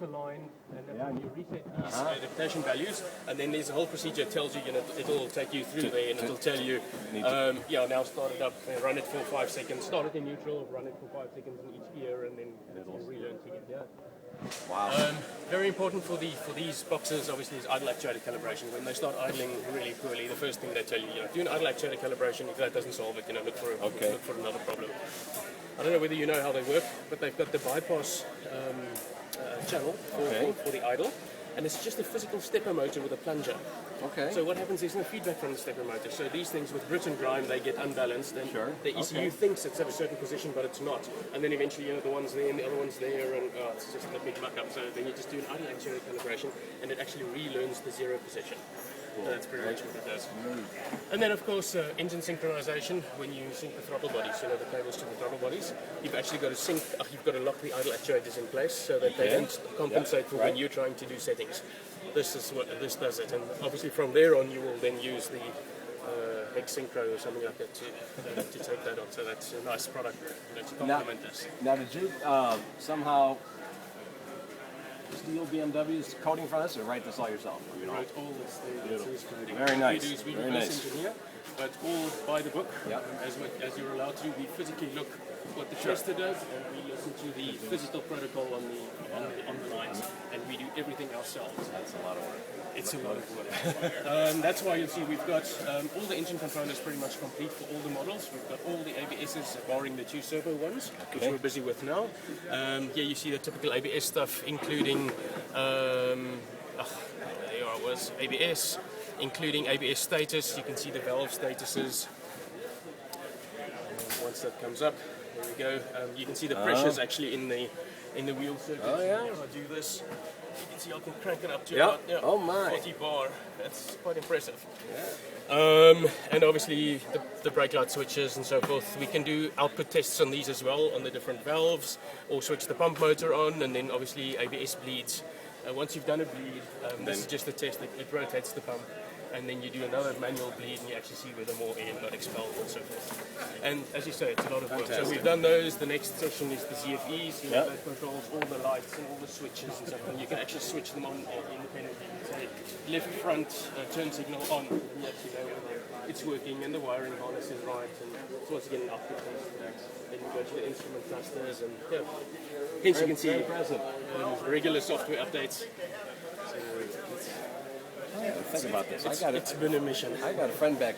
a line, and then you reset these adaptation values, and then there's a whole procedure. It tells you, it'll take you through there, and it'll tell you, now start it up, run it for 5 seconds, start it in neutral, run it for 5 seconds in each gear, and then it'll relearn to get there. Wow. Very important for these boxes, obviously, is idle actuator calibration. When they start idling really poorly, the first thing they tell you, do an idle actuator calibration. If that doesn't solve it, look for another problem. I don't know whether you know how they work, but they've got the bypass channel for the idle, and it's just a physical stepper motor with a plunger. Okay. So what happens is no feedback from the stepper motor. So these things with grit and grime, they get unbalanced, and the ECU thinks it's at a certain position, but it's not. And then eventually, the one's there and the other one's there, and it's just a big muck up. So then you just do an idle actuator calibration, and it actually relearns the zero position. So that's pretty much what it does. And then, of course, engine synchronization. When you sync the throttle bodies, the cables to the throttle bodies, you've actually got to sync. You've got to lock the idle actuators in place so that they don't compensate for when you're trying to do settings. This does it, and obviously from there on, you will then use the Hex Synchro or something like that to take that on. So that's a nice product to complement this. Now, did you somehow steal BMW's coding from us, or write this all yourself? We wrote all this coding. Very nice. We reverse engineer, but all by the book. As you're allowed to, we physically look what the tester does, and we listen to the physical protocol on the lines, and we do everything ourselves. That's a lot of work. It's a lot of work. That's why you'll see we've got all the engine components pretty much complete for all the models. We've got all the ABSs, barring the 2 servo ones, which we're busy with now. Here you see the typical ABS stuff, including ABS, including ABS status. You can see the valve statuses. And once that comes up, there we go. You can see the pressures actually in the wheel circuit. Oh yeah. If I do this, you can see I can crank it up to about 40 bar. That's quite impressive. And obviously the brake light switches and so forth. We can do output tests on these as well, on the different valves, or switch the pump motor on, and then obviously ABS bleeds. Once you've done a bleed, this is just a test. It rotates the pump, and then you do another manual bleed, and you actually see whether more air got expelled and so forth. And as you say, it's a lot of work. So we've done those. The next section is the CFEs, that controls all the lights and all the switches and stuff. And you can actually switch them on independently. Say left front turn signal on, and you actually know whether it's working and the wiring harness is right. And so once again, an output test. Then you go to the instrument clusters, and hence you can see regular software updates. Think about this. It's been a mission. I got a friend back